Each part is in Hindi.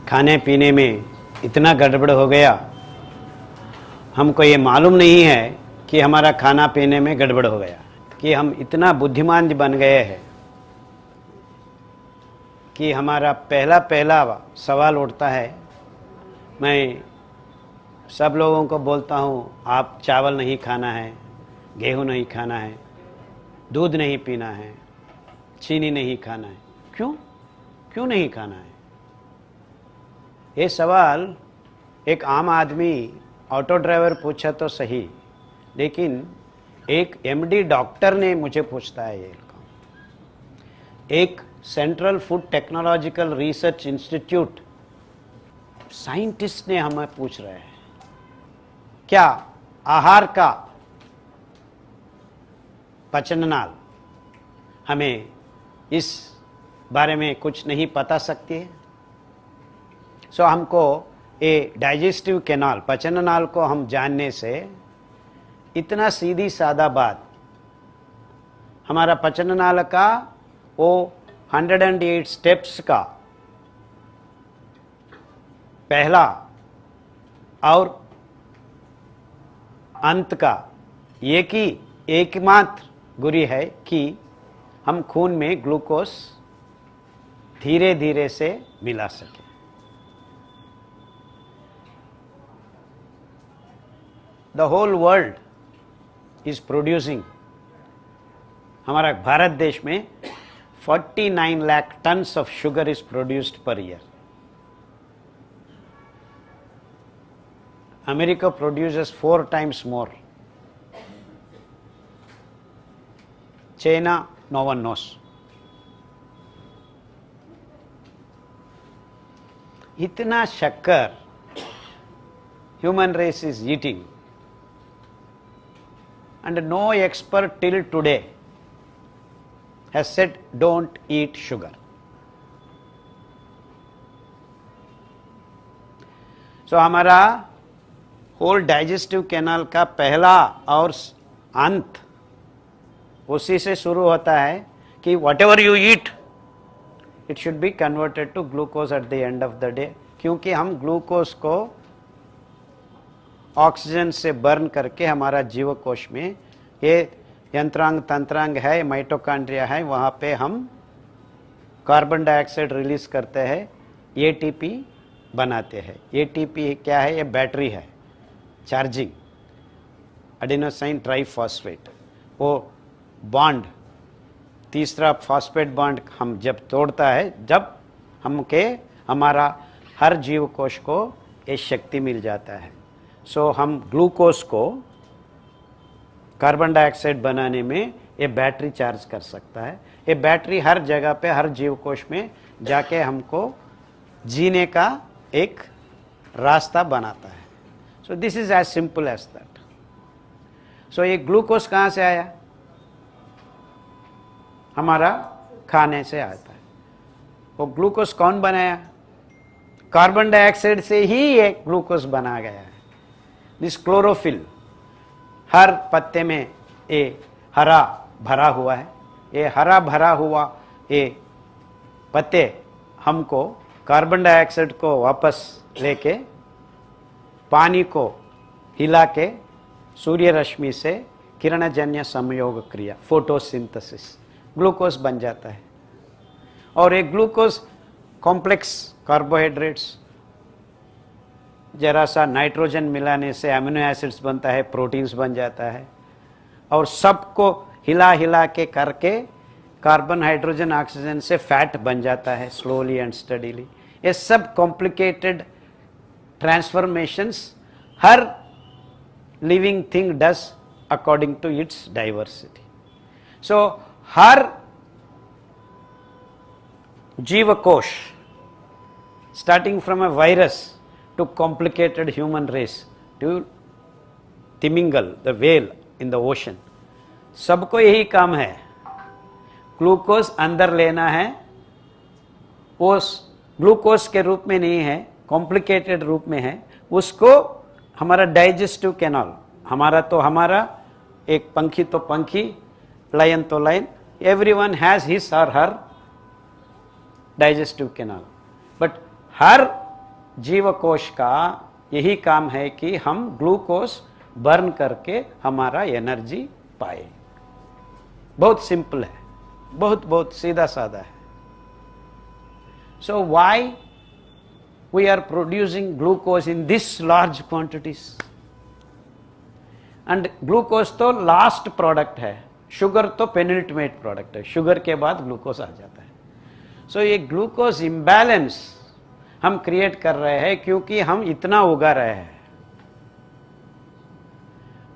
खाने पीने में इतना गड़बड़ हो गया, हमको ये मालूम नहीं है कि हमारा खाना पीने में गड़बड़ हो गया, कि हम इतना बुद्धिमान बन गए हैं कि हमारा पहला सवाल उठता है। मैं सब लोगों को बोलता हूँ, आप चावल नहीं खाना है, गेहूँ नहीं खाना है, दूध नहीं पीना है, चीनी नहीं खाना है। क्यों नहीं खाना है? ये सवाल एक आम आदमी ऑटो ड्राइवर पूछा तो सही, लेकिन एक एमडी डॉक्टर ने मुझे पूछता है ये। एक central food technological research institute scientist ने हमें पूछ रहे हैं, क्या आहार का पाचन नाल हमें इस बारे में कुछ नहीं बता सकती है? सो हमको ये डाइजेस्टिव कैनाल, पाचन नाल को हम जानने से इतना सीधी सादा बात, हमारा पाचन नाल का वो 108 स्टेप्स का पहला और अंत का एकमात्र गुरी है कि हम खून में ग्लूकोज धीरे धीरे से मिला सके। The whole world is producing, हमारा भारत देश में 49 lakh tons of sugar is produced per year. America produces 4 times more. China, no one knows. इतना शक्कर human race is eating, and no expert till today has said don't eat sugar. So हमारा होल डाइजेस्टिव कैनाल का पहला और अंत उसी से शुरू होता है कि whatever you eat it should be converted to glucose at the end of the day, क्योंकि हम ग्लूकोज को ऑक्सीजन से बर्न करके हमारा जीवकोश में ये यंत्रांग तंत्रांग है, माइटोकॉन्ड्रिया है, वहाँ पे हम कार्बन डाइऑक्साइड रिलीज करते हैं, एटीपी बनाते हैं। एटीपी क्या है? ये बैटरी है, चार्जिंग एडिनोसाइन ट्राइफॉस्फेट। वो बॉन्ड, तीसरा फॉस्फेट बॉन्ड हम जब तोड़ता है, जब हमारा हर जीव कोश को ये शक्ति मिल जाता है। सो हम ग्लूकोज को कार्बन डाइऑक्साइड बनाने में ये बैटरी चार्ज कर सकता है। ये बैटरी हर जगह पे, हर जीव कोश में जाके हमको जीने का एक रास्ता बनाता है। So this is as simple as that. So ये ग्लूकोज कहाँ से आया? हमारा खाने से आता है। वो ग्लूकोज कौन बनाया? कार्बन डाइऑक्साइड से ही ये ग्लूकोज बना गया है। दिस क्लोरोफिल, हर पत्ते में ये हरा भरा हुआ है। ये हरा भरा हुआ ये पत्ते हमको कार्बन डाइऑक्साइड को वापस लेके पानी को हिला के सूर्य रश्मि से किरणजन्य संयोग क्रिया, फोटोसिंथेसिस, ग्लूकोज बन जाता है। और एक ग्लूकोज कॉम्प्लेक्स कार्बोहाइड्रेट्स, जरा सा नाइट्रोजन मिलाने से अमीनो एसिड्स बनता है, प्रोटीन्स बन जाता है, और सबको हिला हिला के करके कार्बन हाइड्रोजन ऑक्सीजन से फैट बन जाता है स्लोली एंड स्टडीली। ये सब कॉम्प्लिकेटेड ट्रांसफॉर्मेशंस हर living thing does according to its diversity. So हर जीवकोश, starting from a virus to complicated human race to तिमिंगल the whale in the ocean, सबको यही काम है, ग्लूकोज अंदर लेना है। वो ग्लूकोज के रूप में नहीं है, कॉम्प्लिकेटेड रूप में है। उसको हमारा डाइजेस्टिव कैनाल, हमारा एक पंखी तो पंखी, लायन तो लायन, एवरीवन हैज हिज और हर डाइजेस्टिव कैनाल, बट हर जीवकोश का यही काम है कि हम ग्लूकोज बर्न करके हमारा एनर्जी पाए। बहुत सिंपल है, बहुत बहुत सीधा साधा है। So why we are producing glucose in this large quantities? And glucose तो लास्ट प्रोडक्ट है, शुगर तो पेनिल्टिमेट प्रोडक्ट है, शुगर के बाद ग्लूकोज आ जाता है। सो ये ग्लूकोज इम्बैलेंस हम क्रिएट कर रहे हैं क्योंकि हम इतना उगा रहे हैं।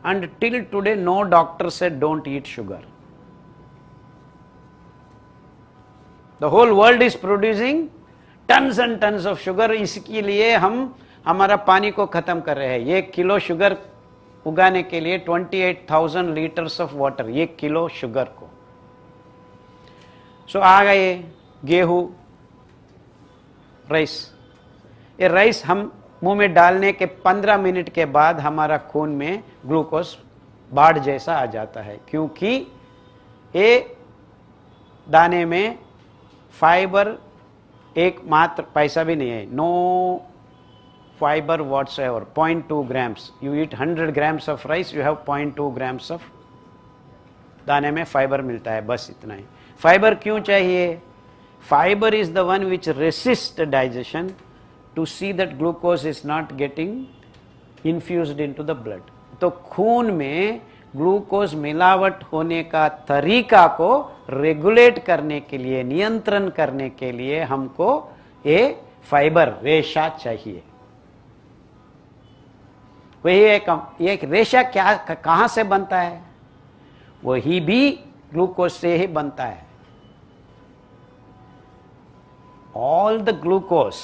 And till today no doctor said don't eat sugar. The whole world is producing tons and tons of sugar. इसके लिए हम हमारा पानी को खत्म कर रहे हैं। 1 किलो शुगर उगाने के लिए 28,000 litres of water, 1 kilo sugar को। सो आ गए गेहूं, राइस। ये राइस हम मुंह में डालने के 15 मिनट के बाद हमारा खून में ग्लूकोज बाढ़ जैसा आ जाता है, क्योंकि ये दाने में फाइबर एक मात्र पैसा भी नहीं है। No fiber whatsoever, 0.2 grams. You eat 100 grams of rice, you have 0.2 grams of दाने में फाइबर मिलता है, बस इतना ही। फाइबर क्यों चाहिए? Fibre is the one which resist digestion to see that glucose is not getting infused into the blood. तो खून में ग्लूकोज मिलावट होने का तरीका को रेगुलेट करने के लिए, नियंत्रण करने के लिए हमको ये फाइबर रेशा चाहिए। वही एक रेशा क्या कहां से बनता है? वही भी ग्लूकोज से ही बनता है। All the glucose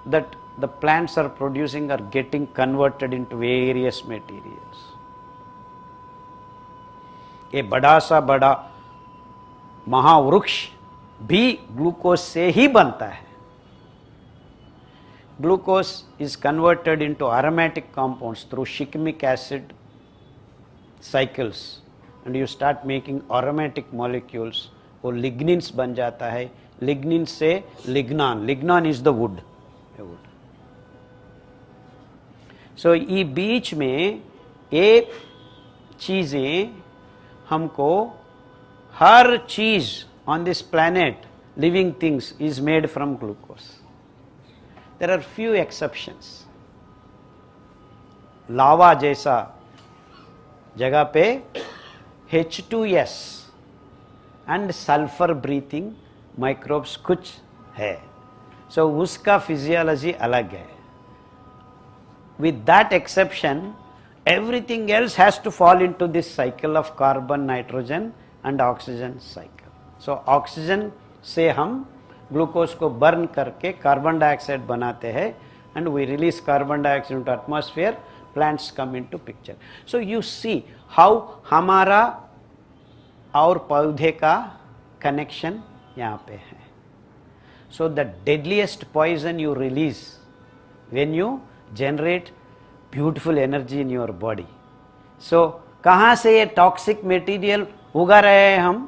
that the plants are producing are getting converted into various materials. ये बड़ा सा बड़ा महावृक्ष भी ग्लूकोज से ही बनता है। Glucose is converted into aromatic compounds through shikimic acid cycles and you start making aromatic molecules. वो lignins बन जाता है। lignin से lignan, lignan is the wood. So ये बीच में ये चीजें हमको, हर चीज on this planet living things is made from glucose. There are few exceptions. लावा जैसा जगह पे H2S and sulphur breathing microbes कुछ है, सो उसका फिजियोलॉजी अलग है। With that exception, everything else has to fall into this cycle of carbon, nitrogen and oxygen cycle. So oxygen से हम ग्लूकोज को बर्न करके कार्बन डाइऑक्साइड बनाते हैं and we release carbon dioxide into atmosphere, plants come into picture. So you see how हमारा और पौधे का कनेक्शन यहाँ पे है। So the deadliest poison you release when you generate beautiful energy in your body. So कहाँ से ये टॉक्सिक मटेरियल उगा रहे हैं हम?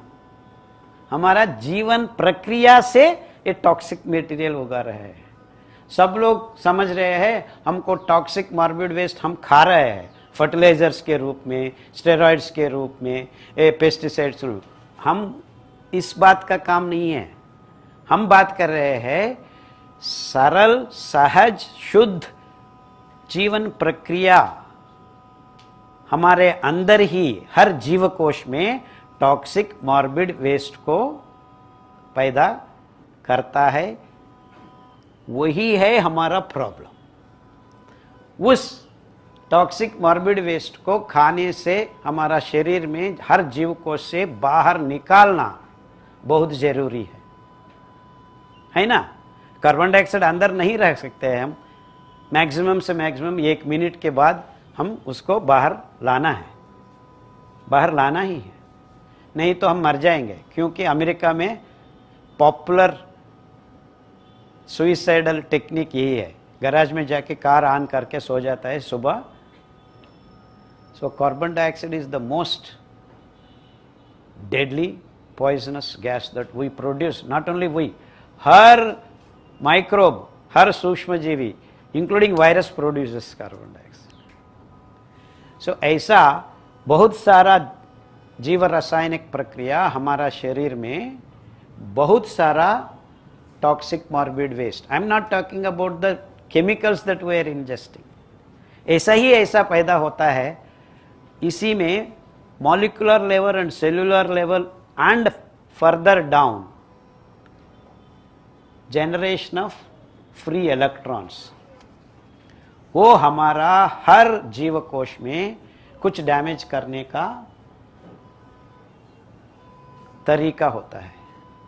हमारा जीवन प्रक्रिया से ये टॉक्सिक मटेरियल उगा रहे हैं। सब लोग समझ रहे हैं हमको टॉक्सिक मॉर्बिड वेस्ट हम खा रहे हैं फर्टिलाइजर्स के रूप में, स्टेरॉइड्स के रूप में, पेस्टिसाइड्स। हम इस बात का काम नहीं है। हम बात कर रहे हैं सरल, सहज, शुद्ध जीवन प्रक्रिया हमारे अंदर ही हर जीवकोश में टॉक्सिक मॉर्बिड वेस्ट को पैदा करता है। वही है हमारा प्रॉब्लम। उस टॉक्सिक मॉर्बिड वेस्ट को खाने से हमारा शरीर में हर जीवकोश से बाहर निकालना बहुत जरूरी है ना? कार्बन डाइऑक्साइड अंदर नहीं रह सकते हैं हम। मैक्सिमम से मैक्सिमम 1 मिनट के बाद हम उसको बाहर लाना है, बाहर लाना ही है, नहीं तो हम मर जाएंगे। क्योंकि अमेरिका में पॉपुलर सुइसाइडल टेक्निक यही है, गैराज में जाके कार ऑन करके सो जाता है सुबह। So carbon dioxide is the most deadly poisonous gas that we produce. Not only we, हर माइक्रोब, हर सूक्ष्म जीवी including virus produces carbon dioxide. So ऐसा बहुत सारा जीव रासायनिक प्रक्रिया हमारा शरीर में बहुत सारा toxic morbid waste, I am not talking about the chemicals that we are ingesting, ऐसा ही ऐसा पैदा होता है। इसी में molecular level and cellular level and further down generation of free electrons, वो हमारा हर जीवकोश में कुछ डैमेज करने का तरीका होता है।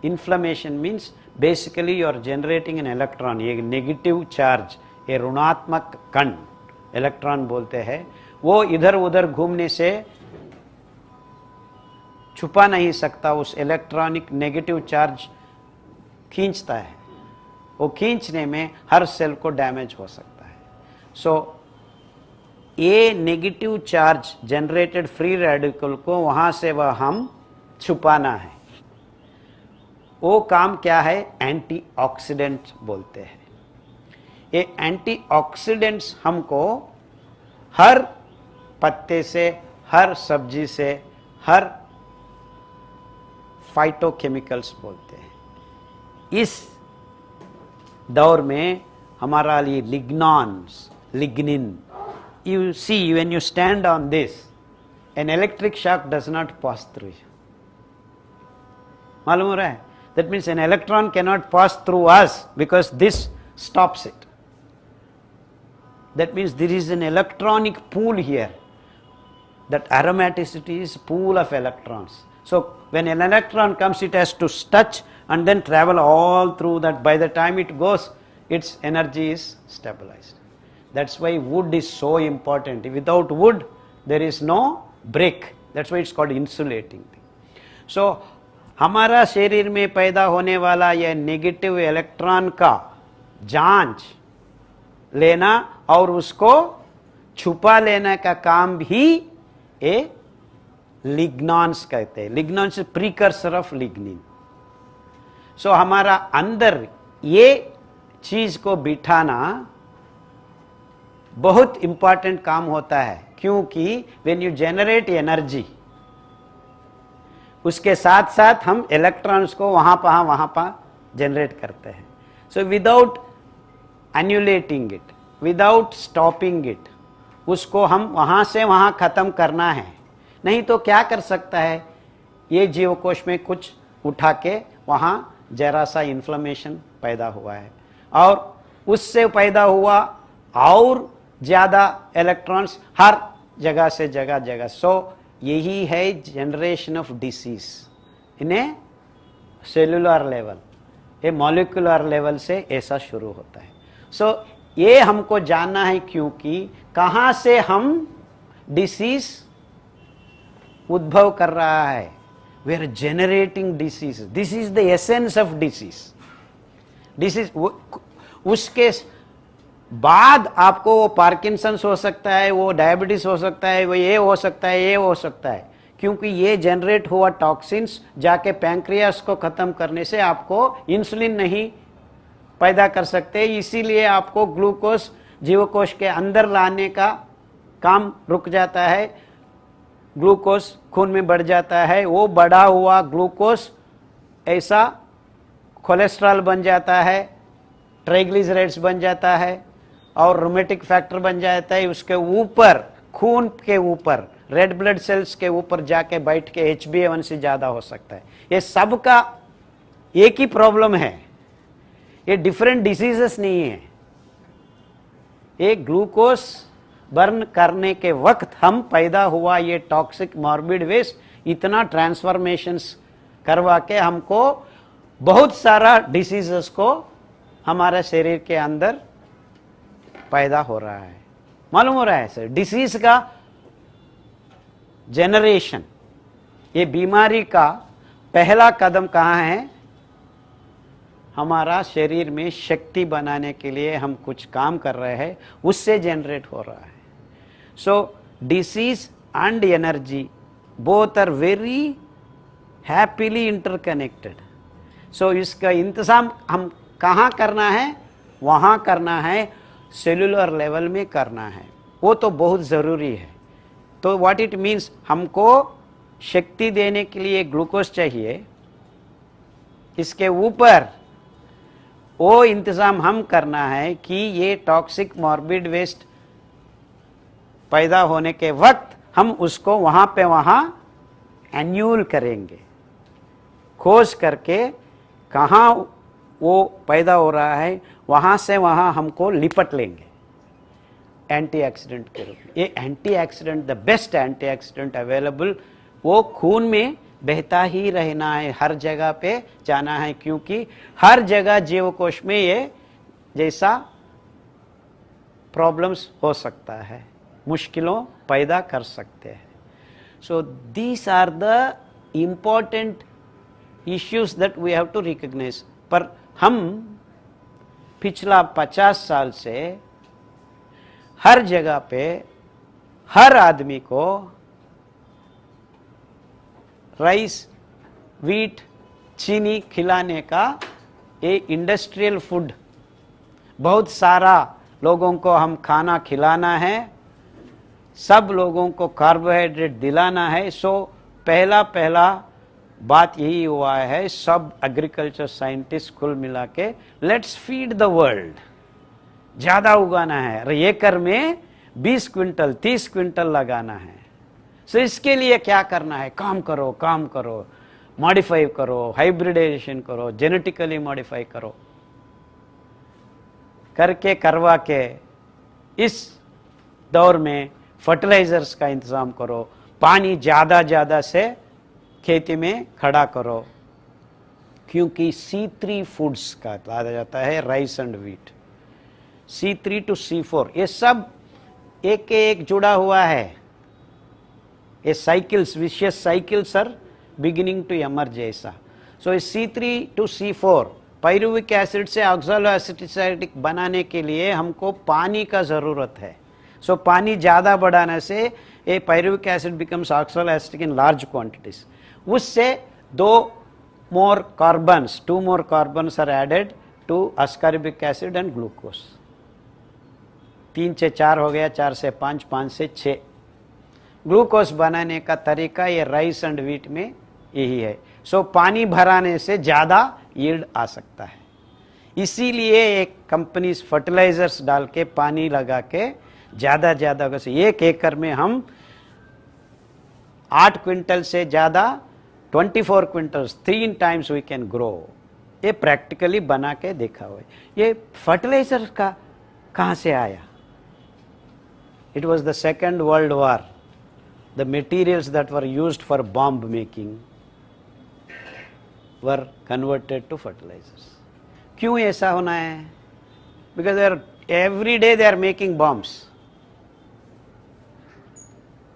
Inflammation means basically you are generating an electron, ये नेगेटिव चार्ज, ये ऋणात्मक कण इलेक्ट्रॉन बोलते हैं, वो इधर उधर घूमने से छुपा नहीं सकता, उस इलेक्ट्रॉनिक नेगेटिव चार्ज खींचता है, वो खींचने में हर सेल को डैमेज हो सकता है। सो ये negative charge generated free radical को वहां से वह हम छुपाना है। वो काम क्या है? एंटीऑक्सीडेंट बोलते हैं। ये एंटीऑक्सीडेंट्स हमको हर पत्ते से, हर सब्जी से, हर फाइटोकेमिकल्स बोलते हैं। इस दौर में हमारा लिए लिग्नॉन्स, lignin, you see when you stand on this, an electric shock does not pass through you. मालूम हो रहा है? That means an electron cannot pass through us because this stops it. That means there is an electronic pool here. That aromaticity is pool of electrons. So when an electron comes, it has to touch and then travel all through that. By the time it goes, its energy is stabilized. That's why wood is so important. Without wood, there is no brick. That's why it's called insulating thing. So हमारा शरीर में पैदा होने वाला यह नेगेटिव इलेक्ट्रॉन का जांच लेना और उसको छुपा लेने का काम भी ये लिग्नॉन्स कहते हैं। लिग्नॉन्स प्रीकर्सर ऑफ लिग्निन। सो हमारा अंदर ये चीज को बिठाना बहुत इंपॉर्टेंट काम होता है, क्योंकि व्हेन यू जनरेट एनर्जी, उसके साथ साथ हम इलेक्ट्रॉन्स को वहां पर जनरेट करते हैं। So without annulling it, without stopping it, उसको हम वहां से वहां खत्म करना है। नहीं तो क्या कर सकता है, ये जीवकोश में कुछ उठा के वहां जरा सा इन्फ्लेमेशन पैदा हुआ है और उससे पैदा हुआ और ज्यादा इलेक्ट्रॉन्स हर जगह से जगह। सो यही है generation of disease in A cellular level, ये मॉलिक्यूलर लेवल से ऐसा शुरू होता है। सो ये हमको जानना है, क्योंकि कहां से हम डिसीज उद्भव कर रहा है। We are generating disease, this is the essence of disease. Disease उसके बाद आपको वो पार्किंसंस हो सकता है, वो डायबिटीज हो सकता है, वो ये हो सकता है, ये हो सकता है, क्योंकि ये जनरेट हुआ टॉक्सिन्स जाके पैंक्रियास को खत्म करने से आपको इंसुलिन नहीं पैदा कर सकते, इसीलिए आपको ग्लूकोज जीवकोश के अंदर लाने का काम रुक जाता है, ग्लूकोज खून में बढ़ जाता है, वो बढ़ा हुआ ग्लूकोज ऐसा कोलेस्ट्रॉल बन जाता है, ट्राइग्लिसराइड्स बन जाता है और रोमेटिक फैक्टर बन जाता है। उसके ऊपर खून के ऊपर रेड ब्लड सेल्स के ऊपर जाके बैठ के HbA1c ज्यादा हो सकता है। ये सब का एक ही प्रॉब्लम है, ये डिफरेंट डिसीजेस नहीं है। ये ग्लूकोज बर्न करने के वक्त हम पैदा हुआ ये टॉक्सिक मॉर्बिड वेस्ट इतना ट्रांसफॉर्मेशंस करवा के हमको बहुत सारा डिसीजेस को हमारे शरीर के अंदर पैदा हो रहा है। मालूम हो रहा है सर, डिसीज का जनरेशन, ये बीमारी का पहला कदम कहाँ है? हमारा शरीर में शक्ति बनाने के लिए हम कुछ काम कर रहे हैं, उससे जनरेट हो रहा है। So disease and energy both are very happily interconnected. So इसका इंतजाम हम कहाँ करना है? वहाँ करना है सेलुलर लेवल में करना है, वो तो बहुत ज़रूरी है। तो व्हाट इट मीन्स, हमको शक्ति देने के लिए ग्लूकोज चाहिए, इसके ऊपर वो इंतज़ाम हम करना है कि ये टॉक्सिक मॉर्बिड वेस्ट पैदा होने के वक्त हम उसको वहाँ पे वहाँ एन्यूल करेंगे, खोज करके कहाँ वो पैदा हो रहा है वहाँ से वहाँ हमको लिपट लेंगे एंटीऑक्सीडेंट के रूप में। ये antioxidant, the best antioxidant available, वो खून में बहता ही रहना है, हर जगह पे जाना है, क्योंकि हर जगह जीवकोश में ये जैसा प्रॉब्लम्स हो सकता है, मुश्किलों पैदा कर सकते हैं। So these are the important issues that we have to recognise. पर हम पिछला 50 साल से हर जगह पे हर आदमी को राइस, वीट, चीनी खिलाने का ये इंडस्ट्रियल फूड, बहुत सारा लोगों को हम खाना खिलाना है, सब लोगों को कार्बोहाइड्रेट दिलाना है। सो पहला बात यही हुआ है, सब एग्रीकल्चर साइंटिस्ट कुल मिला के, लेट्स फीड द वर्ल्ड, ज़्यादा उगाना है, और एकड़ में 20 क्विंटल 30 क्विंटल लगाना है। सो इसके लिए क्या करना है, काम करो, मॉडिफाई करो, हाइब्रिडाइजेशन करो, जेनेटिकली मॉडिफाई करो, करके करवा के इस दौर में फर्टिलाइजर्स का इंतज़ाम करो, पानी ज़्यादा से खेती में खड़ा करो, क्योंकि C3 फूड्स का कहा जाता है rice and wheat, C3 to C4, ये सब एक एक जुड़ा हुआ है। ये cycles, vicious cycles are beginning to emerge ऐसा। So C3 to C4 pyruvic acid से ऑक्सैलोएसिटिक बनाने के लिए हमको पानी का ज़रूरत है। सो पानी ज़्यादा बढ़ाने से ये pyruvic acid becomes oxaloacetic in large quantities. उससे 2 more carbons are added to ascorbic acid and glucose। 3 से 4 हो गया, 4 से 5, 5 से 6। ग्लूकोज बनाने का तरीका ये राइस एंड वीट में यही है। सो पानी भराने से ज़्यादा यील्ड आ सकता है, इसीलिए एक कंपनीज फर्टिलाइजर्स डाल के पानी लगा के ज़्यादा एक एकड़ में हम 8 क्विंटल से ज़्यादा 24 quintals 3 times we can grow. ये प्रैक्टिकली बना के देखा हुआ है। ये फर्टिलाइजर का कहाँ से आया? It was the second world war, the materials that were used for bomb making were converted to fertilisers. क्यों ऐसा होना है? Because every day they are making bombs,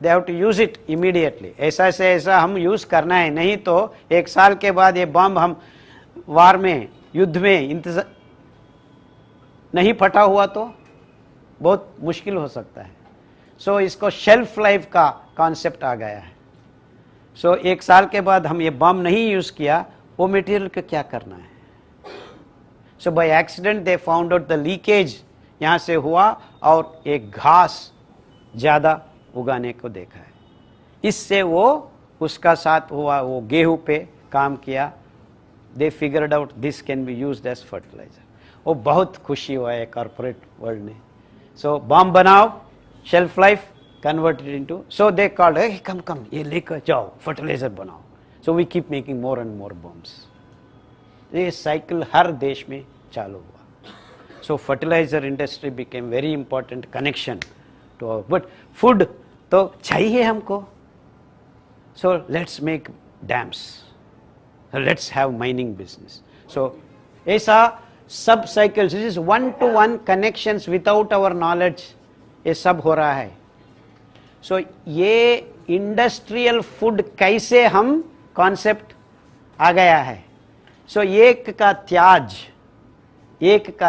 they have to use it immediately. ऐसा से ऐसा हम यूज करना है, नहीं तो 1 साल के बाद ये बॉम्ब हम वार में, युद्ध में नहीं फटा हुआ तो बहुत मुश्किल हो सकता है। सो इसको शेल्फ लाइफ का कॉन्सेप्ट आ गया है। सो 1 साल के बाद हम ये बॉम्ब नहीं यूज किया, वो मटेरियल को क्या करना है? So by accident they found out the leakage यहाँ से हुआ और एक घास ज़्यादा उगाने को देखा है। इससे वो उसका साथ हुआ, वो गेहूं पे काम किया, they figured out this can be used as fertiliser. वो बहुत खुशी हुआ है कॉर्पोरेट वर्ल्ड ने। सो बॉम्ब बनाओ, shelf life converted into, so they called, hey come ये लेकर जाओ फर्टिलाइजर बनाओ। So we keep making more and more bombs. ये साइकिल हर देश में चालू हुआ। So fertiliser industry became very important connection to, but food तो चाहिए हमको। So let's make dams, let's have mining business. So ऐसा सब cycles, this is 1-to-1 connections without our knowledge, ये सब हो रहा है। सो ये इंडस्ट्रियल फूड कैसे हम कॉन्सेप्ट आ गया है। सो एक का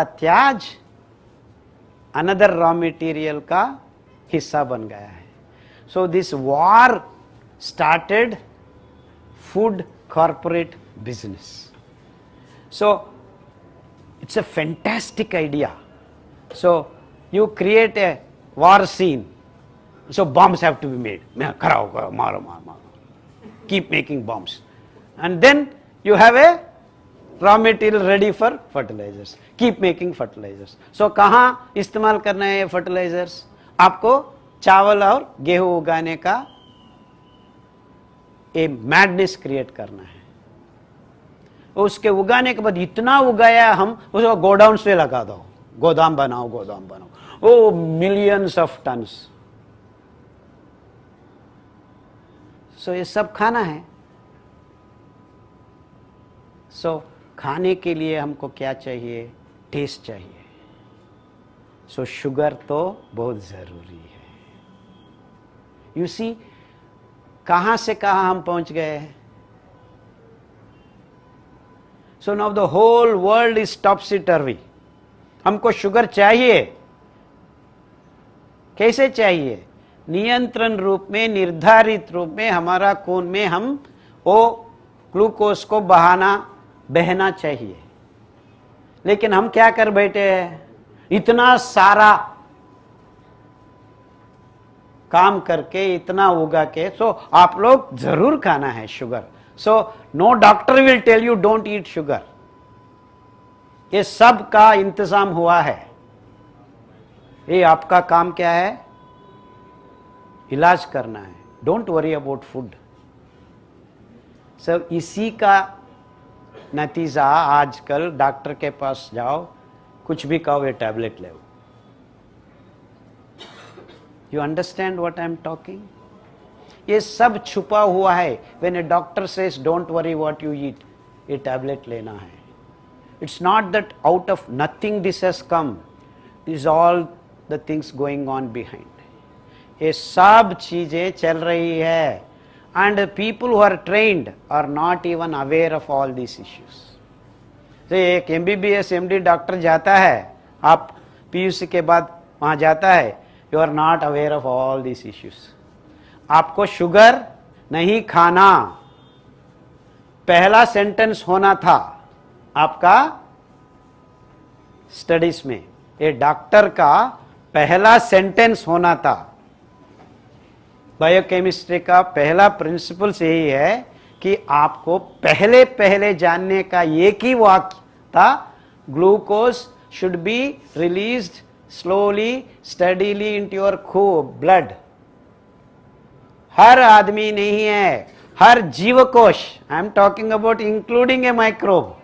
त्याज अनदर रॉ मटेरियल का हिस्सा बन गया है। So this war started food corporate business. So it's a fantastic idea. So you create a war scene. So bombs have to be made. Maro. Keep making bombs. And then you have a raw material ready for fertilizers. Keep making fertilizers. So कहाँ इस्तेमाल करना है ये fertilizers? आपको चावल और गेहूं उगाने का ए मैडनेस क्रिएट करना है. उसके उगाने के बाद इतना उगाया हम उसको गोडाउन से लगा दो. गोदाम बनाओ. ओ मिलियंस ऑफ टन्स. सो ये सब खाना है. सो खाने के लिए हमको क्या चाहिए? टेस्ट चाहिए. सो शुगर तो बहुत जरूरी है. यू सी कहां से कहां हम पहुंच गए हैं. So now the whole world is topsy turvy. हमको शुगर चाहिए. कैसे चाहिए? नियंत्रण रूप में, निर्धारित रूप में हमारा खून में हम वो ग्लूकोज को बहना चाहिए. लेकिन हम क्या कर बैठे हैं? इतना सारा काम करके, इतना उगा के. सो आप लोग जरूर खाना है sugar. So no doctor will tell you don't eat sugar. ये सब का इंतजाम हुआ है. ये आपका काम क्या है? इलाज करना है. Don't worry about food. सब इसी का नतीजा आजकल डॉक्टर के पास जाओ, कुछ भी कहो, ये टैबलेट ले. You understand what I am talking? ये सब छुपा हुआ है. When A doctor says don't worry what you eat, ये टैबलेट लेना है. It's not that out of nothing this has come. Is all the things going on behind. ये सब चीजें चल रही है. And people who are trained are not even aware of all these issues. तो एक MBBS MD डॉक्टर जाता है, आप PUC के बाद वहाँ जाता है, you are not aware of all these issues. आपको शुगर नहीं खाना, पहला सेंटेंस होना था आपका स्टडीज में. ये डॉक्टर का पहला सेंटेंस होना था. बायोकेमिस्ट्री का पहला प्रिंसिपल्स यही है कि आपको पहले जानने का एक ही वाक्य था, glucose should be released slowly steadily into your blood. हर आदमी नहीं है, हर जीवकोश. I am talking about including a microbe.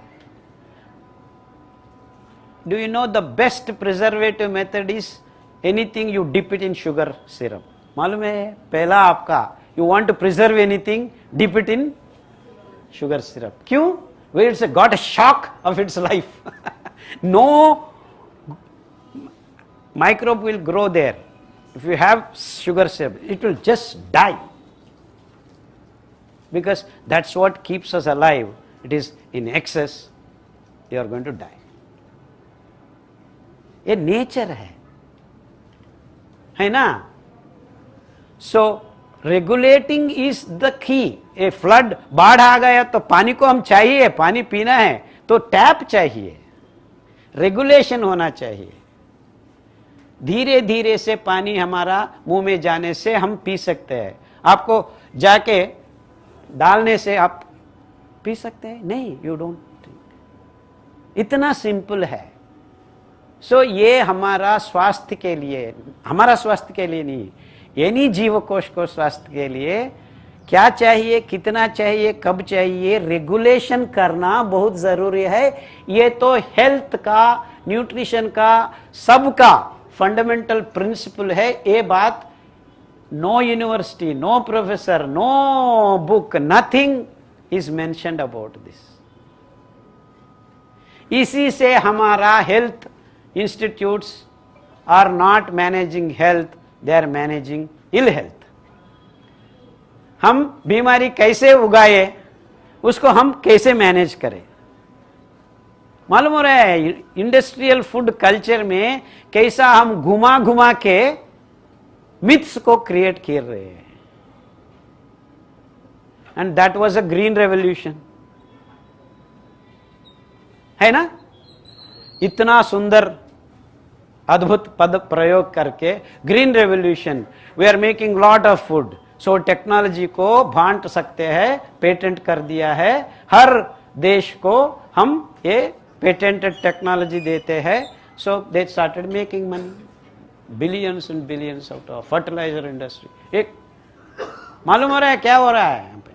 Do you know the best preservative method is anything you dip it in sugar syrup. मालूम है? पहला आपका, you want to preserve anything, dip it in sugar syrup. क्यों? Way it's got a shock of its life. No microbe will grow there. If you have sugar syrup, it will just die, because that's what keeps us alive. It is in excess, you are going to die. ये नेचर है ना? सो regulating is the key. A flood, बाढ़ आ गया तो पानी को हम चाहिए, पानी पीना है तो टैप चाहिए. रेगुलेशन होना चाहिए. धीरे धीरे से पानी हमारा मुंह में जाने से हम पी सकते हैं. आपको जाके डालने से आप पी सकते हैं? नहीं, यू डोंट ड्रिंक. इतना सिंपल है. सो ये हमारा स्वास्थ्य के लिए, हमारा स्वास्थ्य के लिए नहीं, यानी जीवकोश को स्वास्थ्य के लिए क्या चाहिए, कितना चाहिए, कब चाहिए, रेगुलेशन करना बहुत जरूरी है. ये तो हेल्थ का, न्यूट्रिशन का, सबका फंडामेंटल प्रिंसिपल है. ये बात no university, no professor, no book, nothing is mentioned about this. इसी से हमारा health institutes are not managing health, they are managing ill health. हम बीमारी कैसे उगाए, उसको हम कैसे मैनेज करें. मालूम हो रहा है इंडस्ट्रियल फूड कल्चर में कैसा हम घुमा घुमा के मिथ्स को क्रिएट कर रहे हैं. And that was a green revolution, है ना? इतना सुंदर अद्भुत पद प्रयोग करके green revolution, we are making lot of food. So technology को बांट सकते हैं, पेटेंट कर दिया है, हर देश को हम ये पेटेंटेड टेक्नोलॉजी देते हैं। So they started making money, billions and billions out of fertiliser industry. एक मालूम हो रहा है क्या हो रहा है यहाँ पे,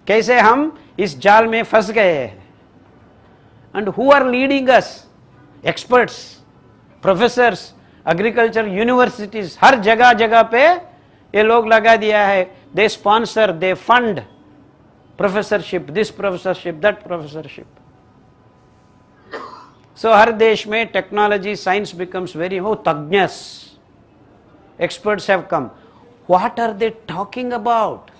कैसे हम इस जाल में फंस गए हैं। And who are leading us? Experts, professors, agriculture universities, हर जगह जगह पे ये लोग लगा दिया है। They sponsor, they fund professorship, this professorship, that professorship. So हर देश में टेक्नोलॉजी, साइंस बिकम्स वेरी, हो तज्ञस, experts have come. What are they talking about?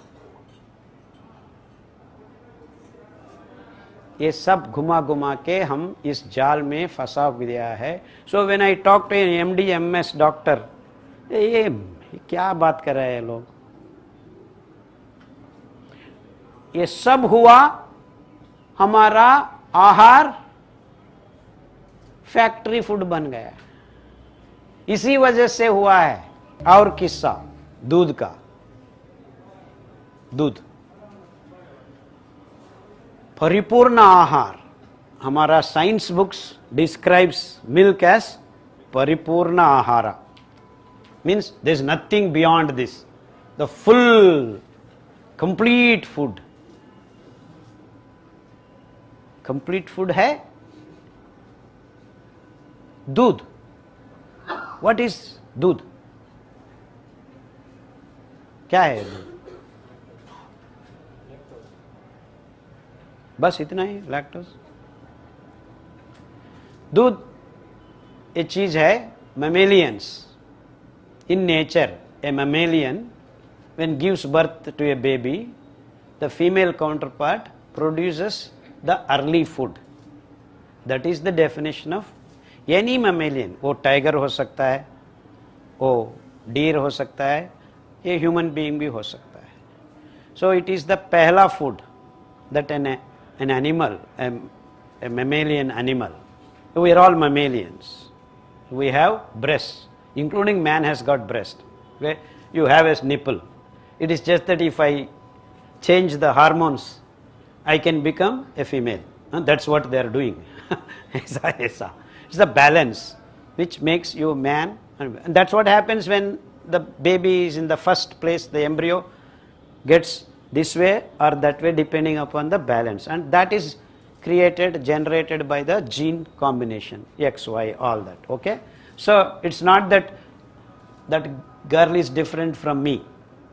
ये सब घुमा घुमा के हम इस जाल में फंसा गया है। So when I talk to an MD MS doctor, ये क्या बात कर रहे हैं लोग। ये सब हुआ हमारा आहार फैक्ट्री फूड बन गया, इसी वजह से हुआ है। और किस्सा दूध का, दूध परिपूर्ण आहार। हमारा science books describes milk as परिपूर्ण आहार, means there is nothing beyond this, the full complete food. Complete food है दूध। व्हाट इज दूध? क्या है दूध? बस इतना ही, लैक्टोज। दूध ये चीज है, mammalians in nature, a mammalian when gives birth to a baby, the female counterpart produces the early food. That is the definition of any mammalian. वो टाइगर हो सकता है, वो डीर हो सकता है, ये ह्यूमन बीइंग भी हो सकता है। सो इट इज द पहला food that an animal, a mammalian animal. We are all mammalians. We have breasts, including man has got breast. Okay? You have a nipple. It is just that if I change the hormones, I can become a female. That's what they are doing. It's the balance which makes you man. And that's what happens when the baby is in the first place, the embryo gets this way or that way depending upon the balance, and that is created, generated by the gene combination X, Y, all that. Okay, so it's not that that girl is different from me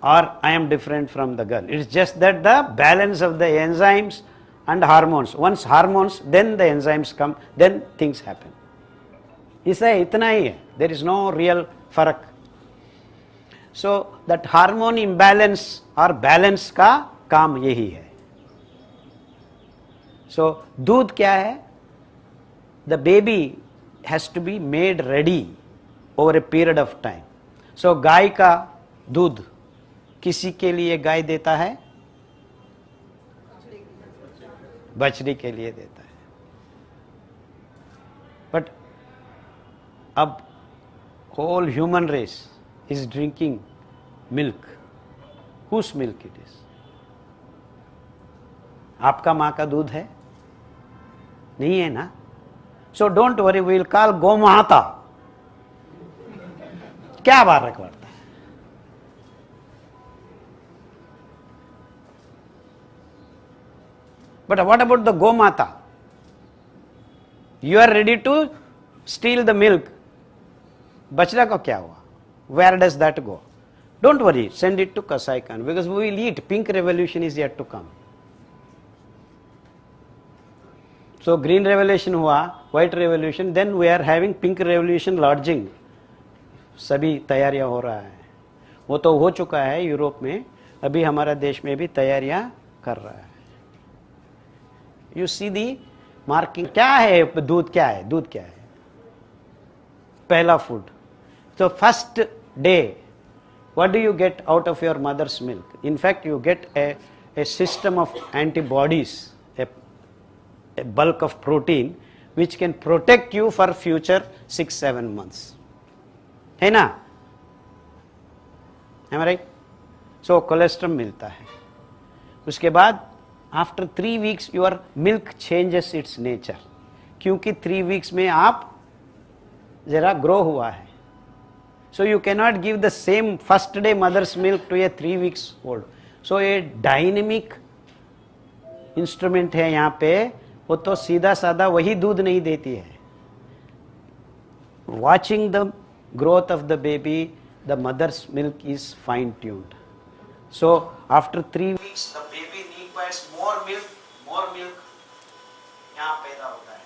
or I am different from the girl. It's just that the balance of the enzymes and hormones, once hormones then the enzymes come, then things happen. इसे इतना ही है, there is no real फर्क। So that hormone imbalance और balance का काम यही है। So दूध क्या है? The baby has to be made ready over a period of time. So गाय का दूध किसी के लिए गाय देता है? बछड़ी के लिए देता है। But अब whole human race is drinking milk. Whose milk it is? आपका माँ का दूध है? नहीं है ना? So don't worry, we will call गोमाता। क्या फर्क पड़ता है? But what about the गोमाता? You are ready to steal the milk. बछड़ा को क्या हुआ? Where does that go? Don't worry, send it to Kasai Khan, because we will eat. Pink revolution is yet to come. So green revolution हुआ, white revolution, then we are having pink revolution lodging. सभी तैयारियां हो रहा है। वो तो हो चुका है यूरोप में, अभी हमारा देश में भी तैयारियां कर रहा है। You see the marking. क्या है दूध? क्या है दूध? क्या है? पहला food. So first day, what do you get out of your mother's milk? In fact, you get a system of antibodies, a bulk of protein which can protect you for future 6-7 months. है ना? Am I right? So cholesterol मिलता है. उसके बाद after 3 weeks your milk changes its nature, क्योंकि 3 weeks में आप जरा ग्रो हुआ है. So you cannot give the same first day mother's milk to a 3 weeks old. So ये डायनेमिक इंस्ट्रूमेंट है यहाँ पे. वो तो सीधा साधा वही दूध नहीं देती है. Watching the growth of the baby, the mother's milk is fine tuned. So after 3 weeks the baby requires more milk यहाँ पैदा होता है.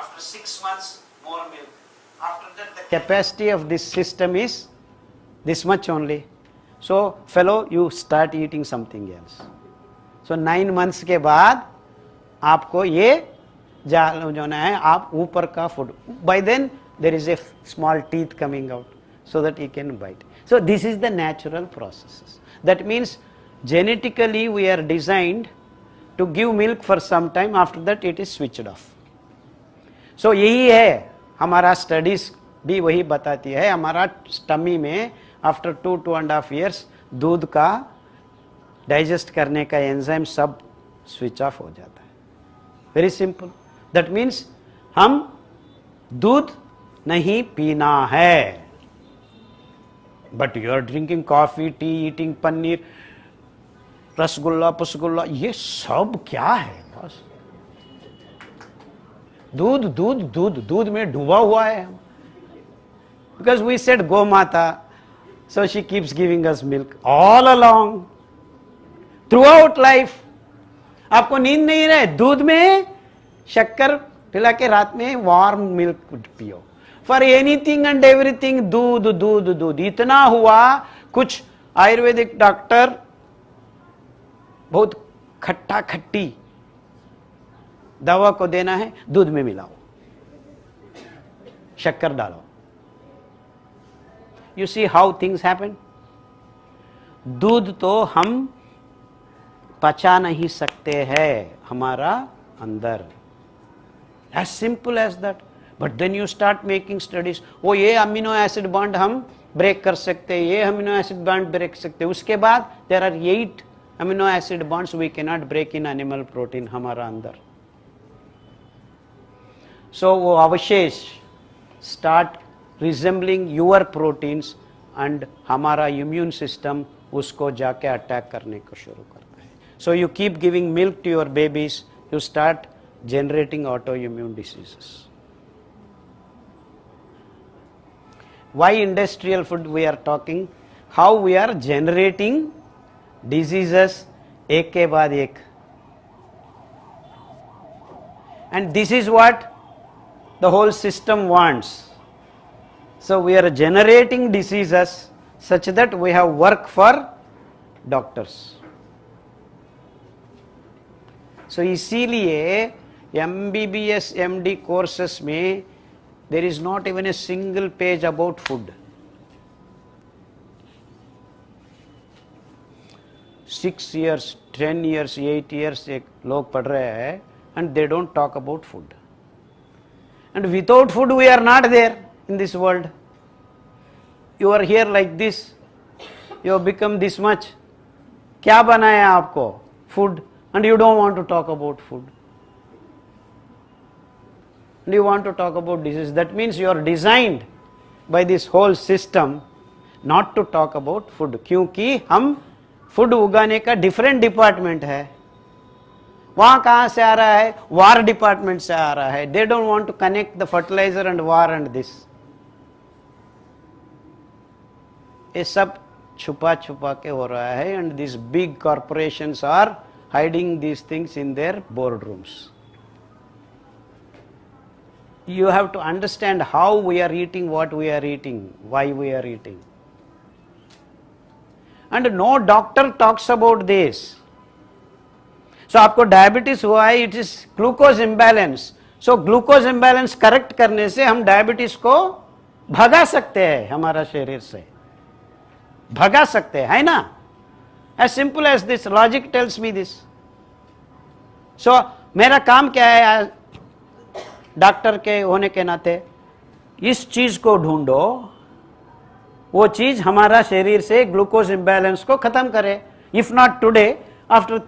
After 6 months more milk. After that the capacity of this system is this much only. So fellow, you start eating something else. So 9 months के बाद आपको ये जाना है आप ऊपर का food. By then there is a small teeth coming out so that he can bite. So this is the natural processes. That means genetically we are designed to give milk for some time, after that it is switched off. So यही है हमारा स्टडीज भी वही बताती है. हमारा स्टमी में आफ्टर 2-2.5 years दूध का डाइजेस्ट करने का एंजाइम सब स्विच ऑफ हो जाता है. Very simple. दैट मीन्स हम दूध नहीं पीना है. But you are drinking coffee, tea, eating paneer, rasgulla, पुसगुल्ला, ये सब क्या है? बस दूध दूध दूध दूध में डूबा हुआ है. बिकॉज वी सेड गो माता, so she keeps giving us milk all along through out life. आपको नींद नहीं रहे, दूध में शक्कर पिला के रात में वार्म मिल्क पियो. फॉर एनीथिंग एंड एवरीथिंग दूध दूध दूध. इतना हुआ कुछ आयुर्वेदिक डॉक्टर बहुत खट्टा खट्टी दवा को देना है, दूध में मिलाओ, शक्कर डालो. You see how things happen. दूध तो हम पचा नहीं सकते हैं हमारा अंदर. As simple as that. But then you start making studies. वो ये अमीनो एसिड बॉन्ड हम ब्रेक कर सकते हैं, ये अमीनो एसिड बॉन्ड ब्रेक सकते हैं. उसके बाद there are 8 amino acid bonds we can not break in animal protein हमारा अंदर. सो वो अवशेष start resembling your proteins and हमारा इम्यून सिस्टम उसको जाके अटैक करने को शुरू करता है. So you keep giving milk to your babies, you start generating autoimmune diseases. Why industrial food we are talking? How we are generating diseases एक के बाद एक. And this is what the whole system wants. So we are generating diseases such that we have work for doctors. So इसीलिए MBBS MD courses में there is not even a single page about food. 6 years, 10 years, 8 years एक लोग पढ़ रहे हैं and they don't talk about food. And without food we are not there in this world. You are here like this, you have become this much. क्या बनाया आपको? Food. And you don't want to talk about food. And you want to talk about disease. That means you are designed by this whole system not to talk about food. क्योंकि हम फूड उगाने का डिफरेंट डिपार्टमेंट है. वहां कहां से आ रहा है? वार डिपार्टमेंट से आ रहा है. They don't want to connect the fertiliser and war and this. ये सब छुपा छुपा के हो रहा है. And this big corporations are hiding these things in their boardrooms. You have to understand how we are eating, what we are eating, why we are eating. And no doctor talks about this. So आपको डायबिटीज हुआ है, it is glucose imbalance. So glucose imbalance correct करने से हम डायबिटीज को भगा सकते हैं, हमारा शरीर से भगा सकते हैं, है ना? As simple as this, logic tells me this. So मेरा काम क्या है? डॉक्टर के होने के नाते इस चीज को ढूंढो, वो चीज हमारा शरीर से ग्लूकोज इम्बैलेंस को खत्म करे। इफ नॉट टुडे, आफ्टर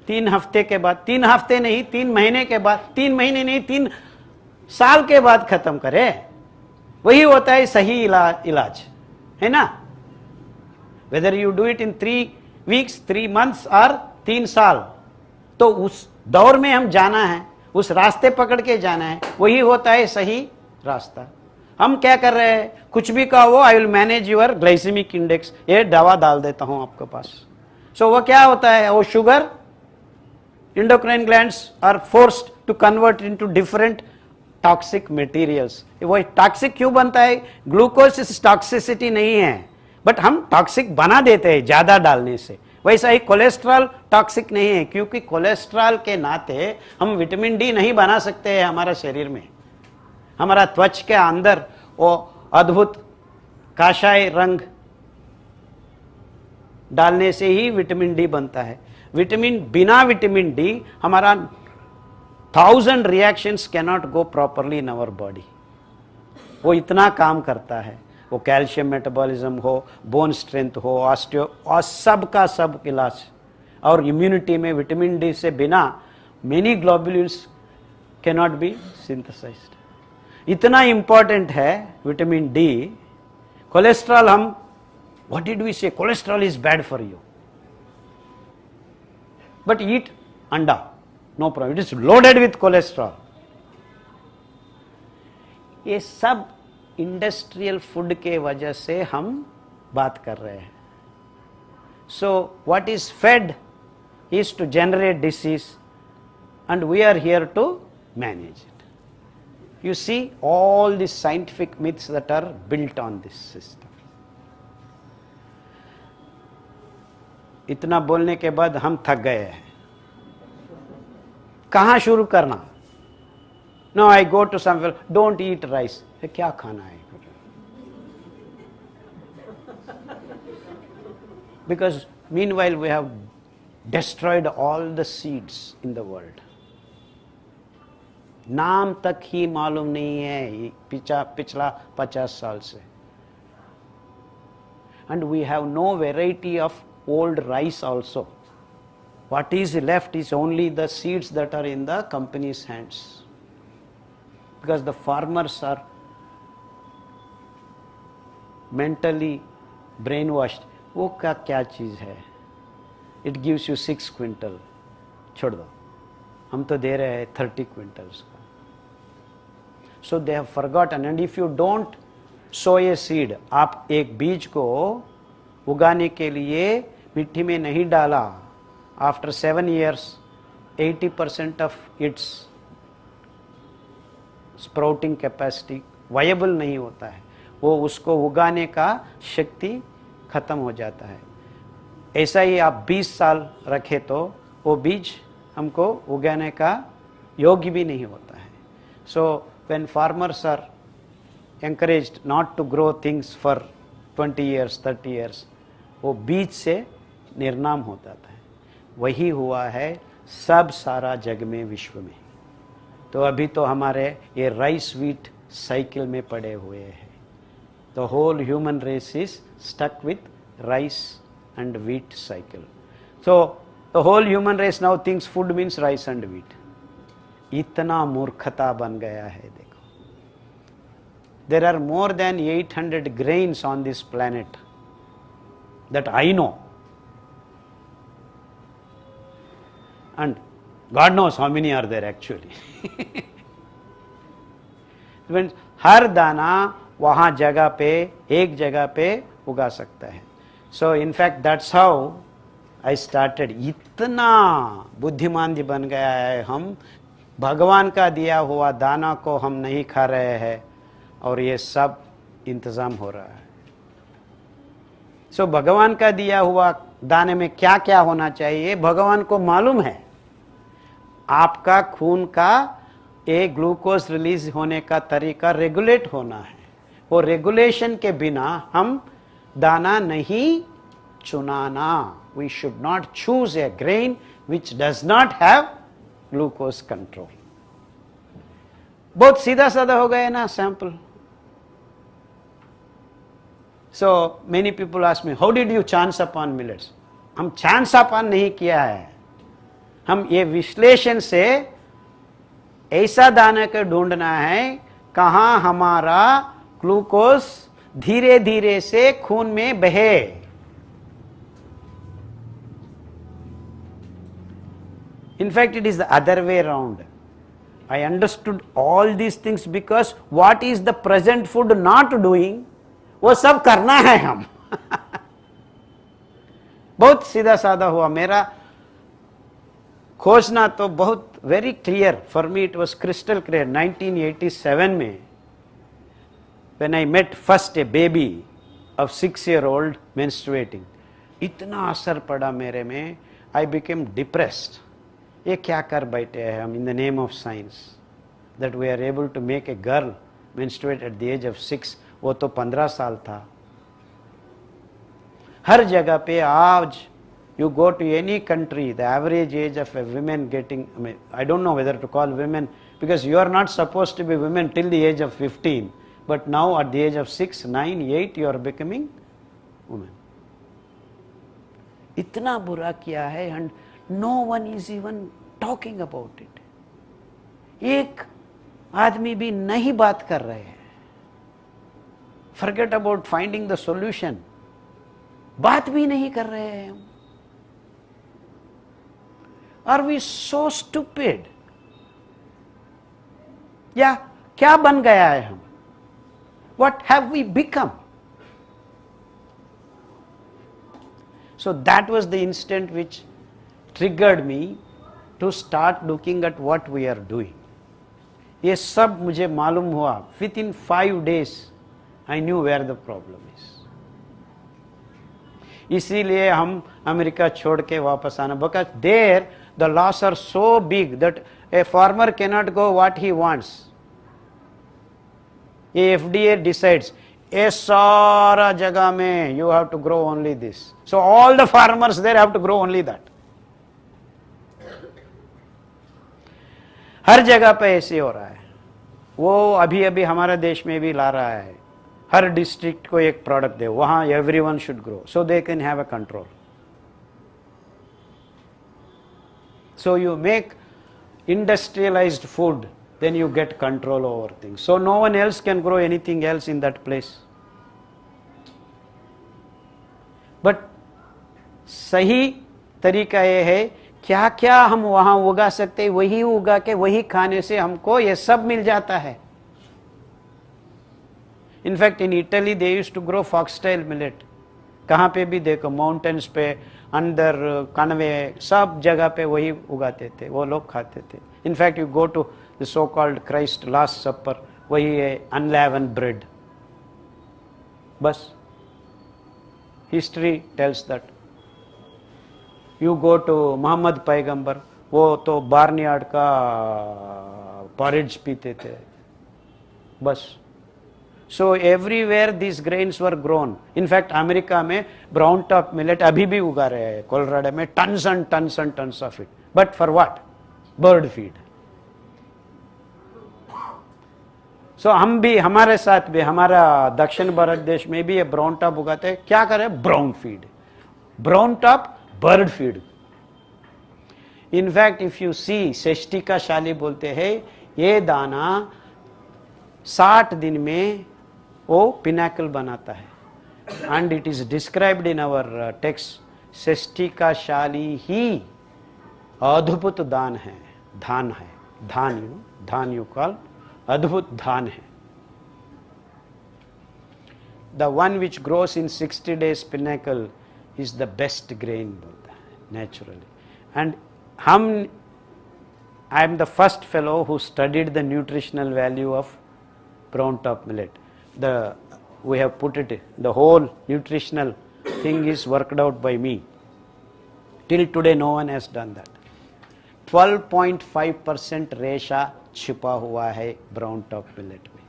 3 हफ्ते के बाद, 3 हफ्ते नहीं 3 महीने के बाद, 3 महीने नहीं 3 साल के बाद खत्म करे। वही होता है सही इलाज, है ना। Whether you do it in 3 weeks, 3 months और 3 साल, तो उस दौर में हम जाना है, उस रास्ते पकड़ के जाना है, वही होता है सही रास्ता। हम क्या कर रहे हैं, कुछ भी कहो, I will manage your glycaemic index, ये दवा डाल देता हूं आपके पास। सो वो क्या होता है, वो sugar, endocrine glands are forced to convert into different toxic materials। वो टॉक्सिक क्यों बनता है, ग्लूकोज टॉक्सिसिटी नहीं है, बट हम टॉक्सिक बना देते हैं ज्यादा डालने से। वैसा ही कोलेस्ट्रॉल टॉक्सिक नहीं है, क्योंकि कोलेस्ट्रॉल के नाते हम विटामिन डी नहीं बना सकते हैं हमारा शरीर में। हमारा त्वचा के अंदर वो अद्भुत काशाय रंग डालने से ही विटामिन डी बनता है। बिना विटामिन डी हमारा 1000 reactions cannot go properly in our body. वो इतना काम करता है, वो कैल्शियम मेटाबॉलिज्म हो, बोन स्ट्रेंथ हो, ऑस्टियो और सब का सब इलाज। और इम्यूनिटी में विटामिन डी से बिना many globulins cannot be synthesised. इतना इंपॉर्टेंट है विटामिन डी। कोलेस्ट्रॉल, हम what did we say, cholesterol is bad for you, but eat अंडा, no problem, it is loaded with cholesterol. ये सब इंडस्ट्रियल फूड के वजह से हम बात कर रहे हैं। So what is fed is to generate disease and we are here to manage it. You see all this scientific myths that are built on this system. इतना बोलने के बाद हम थक गए हैं, कहां शुरू करना। No, I go to somewhere, don't eat rice, क्या खाना है, because meanwhile we have destroyed all the seeds in the world. नाम तक ही मालूम नहीं है पिछला 50 साल से। And we have no variety of old rice also. What is left is only the seeds that are in the company's hands, because the farmers are mentally brainwashed। वो क्या चीज है, it gives you 6 क्विंटल, छोड़ दो, हम तो दे रहे हैं 30 क्विंटल्स का। So they have forgotten, and if you don't sow a seed, आप एक बीज को उगाने के लिए मिट्टी में नहीं डाला, after 7 years 80% of its sprouting capacity viable नहीं होता है, वो उसको उगाने का शक्ति खत्म हो जाता है। ऐसा ही आप 20 साल रखे तो वो बीज हमको उगाने का योग्य भी नहीं होता है। So when farmers are encouraged not to grow things for 20 years 30 years, वो बीज से निर्नाम होता था। वही हुआ है सब सारा जग में, विश्व में। तो अभी तो हमारे ये राइस वीट साइकिल में पड़े हुए हैं। The whole human race is stuck with rice and wheat cycle. So the whole human race now thinks food means rice and wheat. इतना मूर्खता बन गया है। देखो, there are more than 800 grains on this planet that I know, and God knows how many are there actually। When हर दाना वहाँ जगह पे, एक जगह पे उगा सकता है। So in fact that's how I started। इतना बुद्धिमान जी बन गया है हम, भगवान का दिया हुआ दाना को हम नहीं खा रहे हैं, और ये सब इंतजाम हो रहा है। सो भगवान का दिया हुआ दाने में क्या क्या होना चाहिए, भगवान को मालूम है। आपका खून का एक ग्लूकोज रिलीज होने का तरीका रेगुलेट होना है। वो रेगुलेशन के बिना हम दाना नहीं चुनाना। We should not choose a grain which does not have glucose control. बहुत सीधा साधा हो गया ना simple. So many people ask me, how did you chance upon millets? हम chance upon नहीं किया है, हम ये विश्लेषण से ऐसा दाना को ढूंढना है कहां हमारा ग्लूकोज धीरे धीरे से खून में बहे. In fact, it is the other way around. I understood all these things because what is the present food not doing, वो सब करना है हम. बहुत सीधा साधा हुआ मेरा खोजना तो बहुत very clear. For me it was crystal clear. 1987 में when I met first a baby of 6-year-old menstruating, इतना असर पड़ा मेरे में. I became depressed. ये क्या कर बैठे हैं हम in the name of science that we are able to make a girl menstruate at the age of 6. वो तो 15 साल था. हर जगह पे आज you go to any country, the average age of a woman getting, I don't know whether to call women, because you are not supposed to be women till the age of 15, but now at the age of 6, 9, 8 you are becoming woman. इतना बुरा किया है and no one is even talking about it. एक आदमी भी नहीं बात कर रहे हैं. Forget about finding the solution. बात भी नहीं कर रहे हैं हम. Are we so stupid? या क्या बन गया है हम? What have we become? So that was the instant which triggered me to start looking at what we are doing. ये सब मुझे मालूम हुआ. Within 5 days I knew where the problem is. इसीलिए हम अमेरिका छोड़ के वापस आना. Because there the laws are so big that a farmer cannot go what he wants. ये FDA decides ये सारा जगह में you have to grow only this. So all the farmers there have to grow only that. हर जगह पे ऐसे हो रहा है. वो अभी अभी हमारे देश में भी ला रहा है. हर डिस्ट्रिक्ट को एक प्रोडक्ट दे, वहां everyone should grow so they can have a control. So you make industrialized food, then you get control over things. So no one else can grow anything else in that place. But सही तरीका ये है क्या क्या हम वहां उगा सकते हैं, वही उगा के वही खाने से हमको ये सब मिल जाता है. In fact, in Italy they used to grow foxtail millet. कहाँ पे भी देखो माउंटेन्स पे अंदर कनवे सब जगह पे वही उगाते थे, वो लोग खाते थे. In fact, you go to the so-called Christ Last Supper, वही है unleavened bread. बस history tells that. You go to Mohammad पैगंबर, वो तो बार्नयार्ड का पॉरेज पीते थे. बस. So everywhere these grains were grown. In fact, America में brown top millet अभी भी उगा रहे हैं. कोलोराडो में tons and tons and tons of it. But for what? Bird feed. So हम भी हमारे साथ भी हमारा दक्षिण भारत देश में भी ये brown top उगाते हैं. क्या करें? Brown feed. Brown top, bird feed. In fact, if you see सेष्टिका शाली बोलते हैं ये दाना 60 दिन में वो पिनाकल बनाता है. And it is described in our text. सेष्टिका शाली ही अद्भुत दान है, धान है. धान यू कॉल अद्भुत धान है. The one which grows in 60 days pinnacle is the best grain बोलता है नेचुरली. एंड हम I am the first fellow who studied the nutritional value of brown top millet. We have put it, the whole nutritional thing is worked out by me. Till today no one has done that. 12.5% रेशा छिपा हुआ है brown top millet में.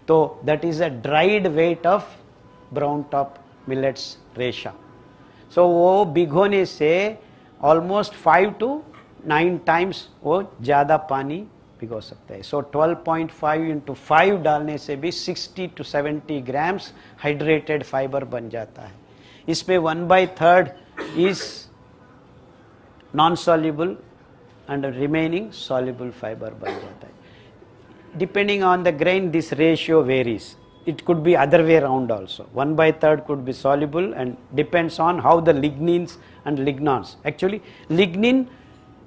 तो that is a dried weight of brown top millets रेशा. So वो भिगोने से almost 5 to 9 times वो ज़्यादा पानी भिगो सकते हैं. सो 12.5 इंटू 5 डालने से भी 60 to 70 ग्राम्स हाइड्रेटेड फाइबर बन जाता है. इसमें 1/3 is non soluble and remaining soluble fibre बन जाता है. Depending on the grain, this ratio varies. It could be other way around also. 1/3 could be soluble and depends on how the lignins and lignans. Actually, lignin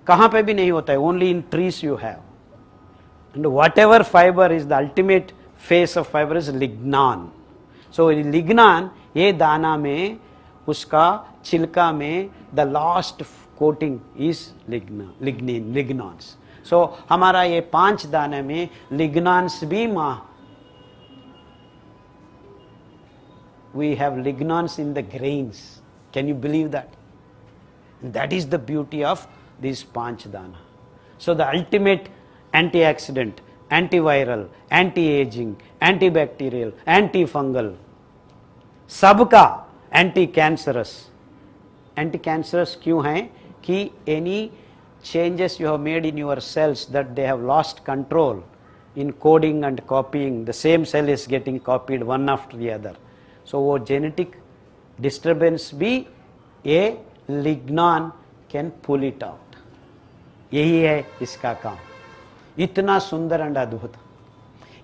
कहाँ पे भी नहीं होता है, only in trees you have. And whatever fiber is the ultimate phase of fiber is lignan. So lignan ये दाना में, उसका छिलका में the last coating is lignans. So हमारा ये 5 दाने में lignans भी we have lignans in the grains. Can you believe that? And that is the beauty of these 5 dana. So the ultimate antioxidant, antiviral, anti-aging, antibacterial, antifungal, सबका anti-cancerous. Anti-cancerous क्यों हैं कि any changes you have made in your cells that they have lost control in coding and copying, the same cell is getting copied one after the other. So वो genetic disturbance भी ये lignan can pull it out. यही है इसका काम. इतना सुंदर एंड अद्भुत.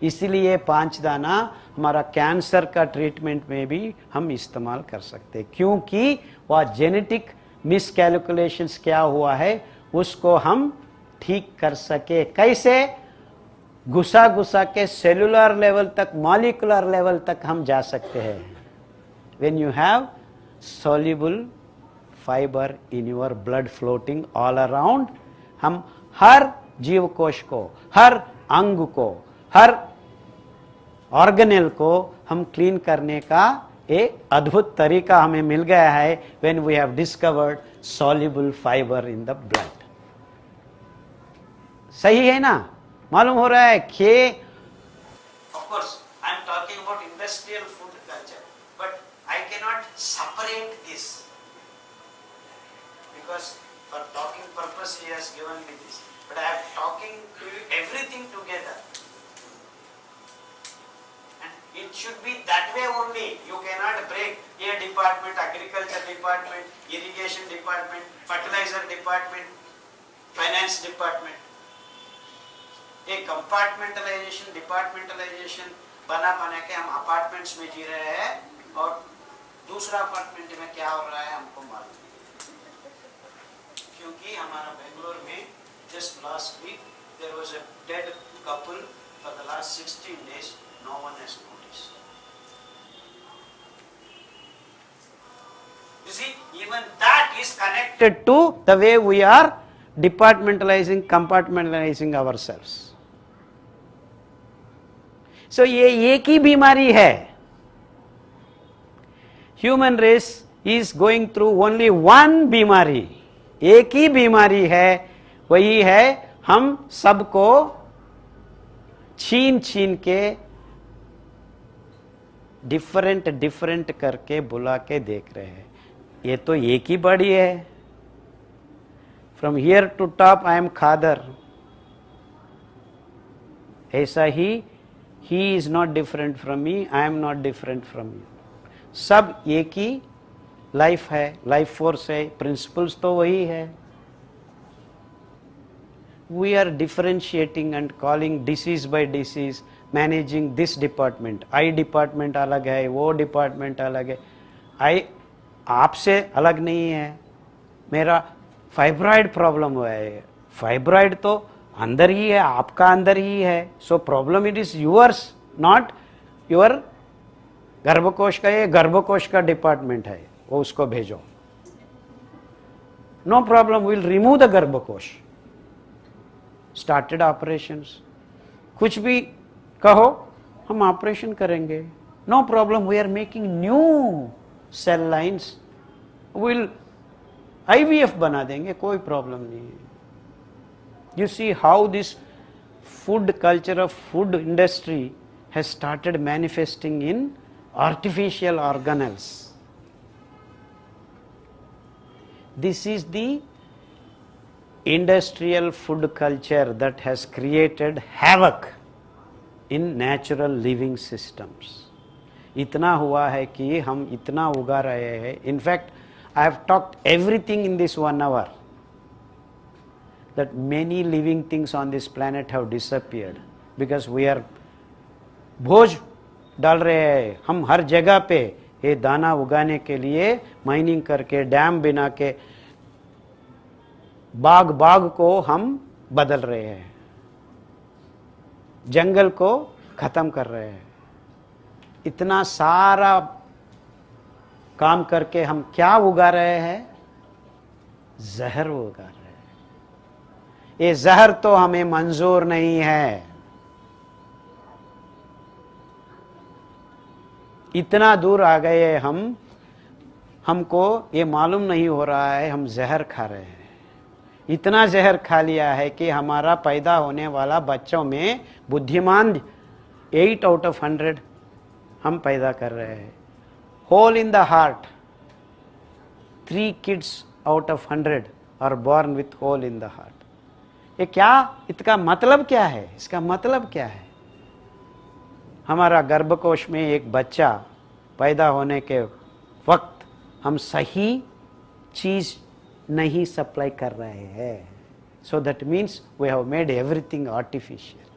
इसीलिए 5 दाना हमारा कैंसर का ट्रीटमेंट में भी हम इस्तेमाल कर सकते हैं, क्योंकि वह जेनेटिक मिसकैलकुलेशंस क्या हुआ है उसको हम ठीक कर सके. कैसे? घुसा घुसा के सेलुलर लेवल तक, मॉलिक्यूलर लेवल तक हम जा सकते हैं. When you have soluble fibre in your blood floating all around, हम हर जीव कोश को, हर अंग को, हर ऑर्गेनेल को हम क्लीन करने का एक अद्भुत तरीका हमें मिल गया है when we have discovered soluble fibre in the blood. सही है ना? मालूम हो रहा है कि of course I am talking about industrial food culture, but I can not separate this because for talking purpose he has given me this, but I am talking to you everything together. It should be that way only. You cannot break a department, agriculture department, irrigation department, fertilizer department, finance department. एक डिपार्टमेंटलाइजेशन बना के हम अपार्टमेंट्स में जी रहे हैं और दूसरा अपार्टमेंट में क्या हो रहा है हमको मालूम नहीं, क्योंकि हमारा बेंगलोर में just last week there was a dead couple for the last 16 days. No one has noticed. You see, even that is connected to the way we are departmentalizing, compartmentalizing ourselves. So ये एक ही बीमारी है. Human race is going through only one बीमारी. एक ही बीमारी है, वही है हम सबको छीन छीन के डिफरेंट करके बुला के देख रहे हैं. ये तो एक ही बॉडी है. From here to top I am Khadar. ऐसा ही is not different from me, I am not different from you. सब एक ही लाइफ है, लाइफ फोर्स है, प्रिंसिपल्स तो वही है. We are differentiating and calling disease by disease, managing this department. Eye department अलग है, वो डिपार्टमेंट अलग है. आई आपसे अलग नहीं है. मेरा फाइब्रॉइड प्रॉब्लम हुआ है, फाइब्रॉइड तो अंदर ही है, आपका अंदर ही है. So problem it is yours, not your. गर्भकोश का, ये गर्भकोश का डिपार्टमेंट है, वो उसको भेजो. No problem, will remove the गर्भकोश. Started operations. कुछ भी कहो, हम ऑपरेशन करेंगे. No problem, we are making new cell lines. Will IVF बना देंगे, कोई प्रॉब्लम नहीं है. You see how this food culture of food industry has started manifesting in artificial organelles. This is the industrial food culture that has created havoc in natural living systems. इतना हुआ है कि हम इतना उगा रहे हैं. In fact, I have talked everything in this 1 hour, that many living things on this planet have disappeared because we are भोज डाल रहे हैं. हम हर जगह पे ये दाना उगाने के लिए माइनिंग करके, डैम बना के, बाग को हम बदल रहे हैं, जंगल को खत्म कर रहे हैं. इतना सारा काम करके हम क्या उगा रहे हैं? जहर उगा रहे हैं. ये जहर तो हमें मंजूर नहीं है. इतना दूर आ गए हमको ये मालूम नहीं हो रहा है हम जहर खा रहे हैं. इतना जहर खा लिया है कि हमारा पैदा होने वाला बच्चों में बुद्धिमान 8 out of 100 हम पैदा कर रहे हैं. Hole in the heart, 3 kids out of 100 are born with hole in the heart. ये क्या, इसका मतलब क्या है? इसका मतलब क्या है? हमारा गर्भकोश में एक बच्चा पैदा होने के वक्त हम सही चीज नहीं सप्लाई कर रहे हैं. So that means we have made everything artificial.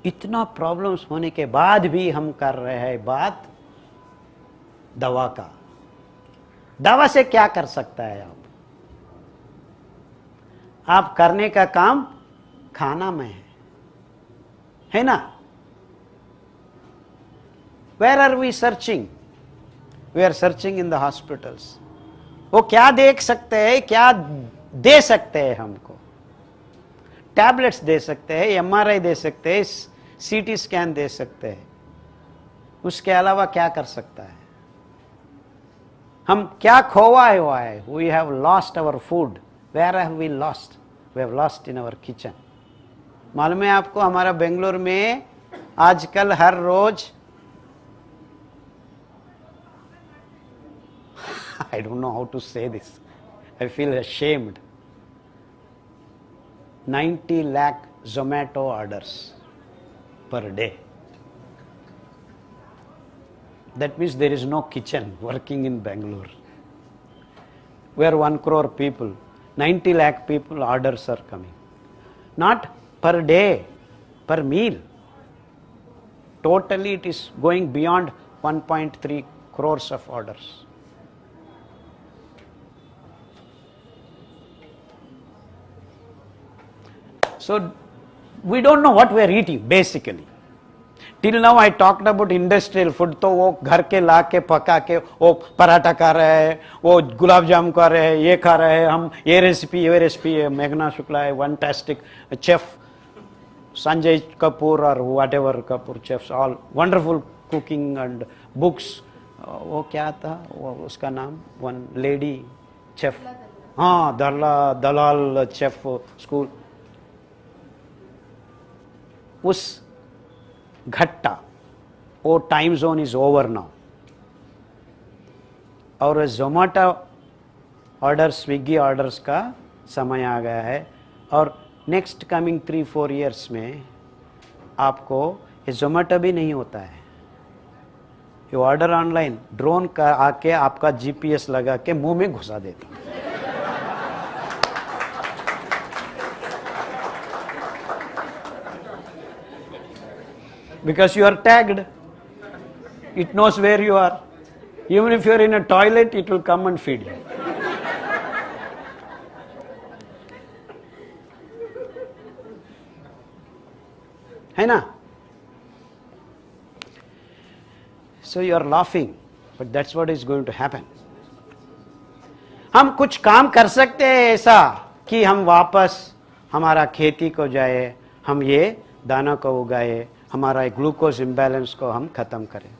इतना प्रॉब्लम्स होने के बाद भी हम कर रहे हैं बात दवा का. दवा से क्या कर सकता है आप करने का काम खाना में है ना. Where are we searching? We are searching in the hospitals. वो क्या देख सकते हैं, क्या दे सकते हैं हमको? टैबलेट्स दे सकते हैं, एमआरआई दे सकते हैं, सीटी स्कैन दे सकते हैं. उसके अलावा क्या कर सकता है? हम क्या खोवा हुआ है? We have lost our food. Where have we lost? We have lost in our kitchen. मालूम है आपको, हमारा बेंगलोर में आजकल हर रोज I don't know how to say this. I feel ashamed. 90 lakh Zomato orders per day. That means there is no kitchen working in Bangalore. We are 1 crore people. 90 lakh people orders are coming. Not per day, per meal. Totally it is going beyond 1.3 crores of orders. So we don't know what we are eating basically. Till now I talked about industrial food. तो वो घर के ला के पका के वो पराठा खा रहे हैं, वो गुलाब जामुन खा रहे हैं, ये खा रहे हैं हम, ये रेसिपी है. मेघना शुक्ला है fantastic chef, Sanjay Kapoor or whatever Kapoor chefs, all wonderful cooking and books. वो क्या था उसका नाम? One lady chef, हाँ, दलाल chef school. उस घट्टा, वो time zone is over now. और जोमेटो ऑर्डर, स्विगी ऑर्डर्स का समय आ गया है. और नेक्स्ट कमिंग 3-4 years में आपको ये जोमेटो भी नहीं होता है. ये ऑर्डर ऑनलाइन, ड्रोन का आके आपका जीपीएस लगा के मुंह में घुसा देता. Because you are tagged, it knows where you are. Even if you are in a toilet, it will come and feed you. है ना? So you are laughing, but that's what is going to happen. हम कुछ काम कर सकते हैं ऐसा कि हम वापस हमारा खेती को जाए, हम ये दाना को उगाए, हमारा ग्लूकोज इम्बैलेंस को हम खत्म करें.